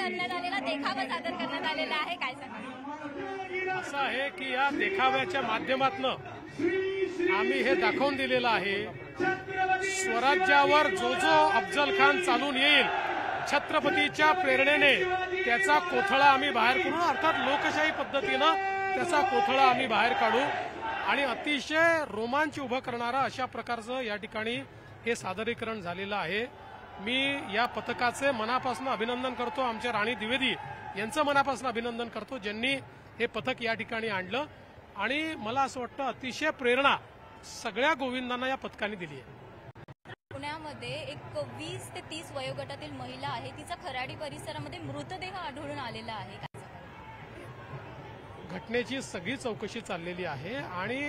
करण्यात आलेला देखावा सादर करण्यात आलेला आहे, काय सांगा? असं आहे की या देखाव्याच्या माध्यमातून आम्ही हे दाखवून दिलेलं आहे, स्वराज्यावर जो जो अफजल खान चालून येईल छत्रपतीच्या प्रेरणेने त्याचा कोथळा आम्ही बाहेर काढू, अर्थात लोकशाही पद्धतीनं त्याचा कोथळा आम्ही बाहेर काढू आणि अतिशय रोमांच उभं करणारा अशा प्रकारचं या ठिकाणी हे सादरीकरण झालेलं आहे। मी या पथकाचे मनापासून अभिनंदन करतो, आमच्या राणी द्विवेदी यांचं मनापासून अभिनंदन करतो ज्यांनी हे पथक या ठिकाणी आणलं आणि मला असं वाटतं अतिशय प्रेरणा सगळ्या गोविंदांना या पथकाने दिली आहे। पुण्यामध्ये एक 20 ते 30 वयोगटातील महिला आहे, तिचा खराडी परिसरामध्ये मृतदेह आढळून आलेला आहे, काय सांगा? घटनेची सगळी चौकशी चाललेली आहे आणि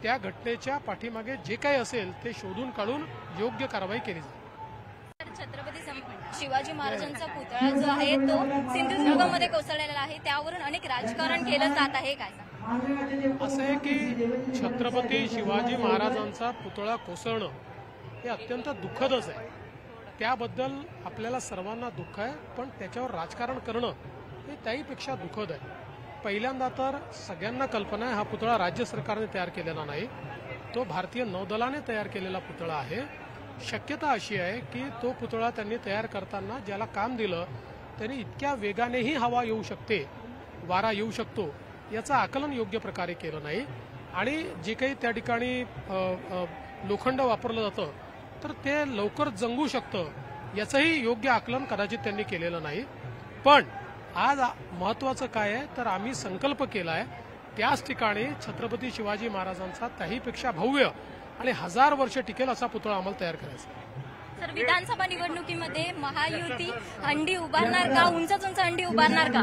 त्या घटनेच्या पाठीमागे जे काही असेल ते शोधून काढून योग्य कारवाई केली जाईल। छत्रपती शिवाजी महाराजांचा पुतळा जो आहे तो सिंधुदुर्गमध्ये कोसळलेला आहे, त्यावरून अनेक राजकारण केलं जात आहे, काय सांगा? असं आहे की छत्रपती शिवाजी महाराजांचा पुतळा कोसळणं हे अत्यंत दुःखदच आहे, त्याबद्दल आपल्याला सर्वांना दुःख आहे, पण त्याच्यावर राजकारण करणं हे त्याहीपेक्षा दुःखद आहे। पहिल्यांदा तर सगळ्यांना कल्पना आहे हा पुतळा राज्य सरकारने तयार केलेला नाही, तो भारतीय नौदलाने तयार केलेला पुतळा आहे। शक्यता अशी आहे की तो पुतळा त्यांनी तयार करताना ज्याला काम दिलं त्यांनी इतक्या वेगानेही हवा येऊ शकते, वारा येऊ शकतो याचं आकलन योग्य प्रकारे केलं नाही आणि जे काही त्या ठिकाणी लोखंड वापरलं जातं तर ते लवकर जंगू शकतं याचंही योग्य आकलन कदाचित त्यांनी केलेलं नाही। पण आज महत्वाचं काय आहे तर आम्ही संकल्प केला आहे त्याच ठिकाणी छत्रपती शिवाजी महाराजांचा त्याहीपेक्षा भव्य आणि 1000 वर्ष टिकेल असा पुतळा आम्हाला तयार करायचा आहे। सर, विधानसभा निवडणुकीमध्ये महायुती हंडी उभारणार का, उंच हंडी उभारणार का?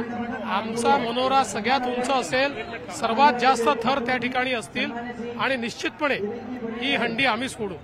आमचा मनोरा सगळ्यात उंच असेल, सर्वात जास्त थर त्या ठिकाणी असतील आणि निश्चितपणे ही हंडी आम्हीच फोडू।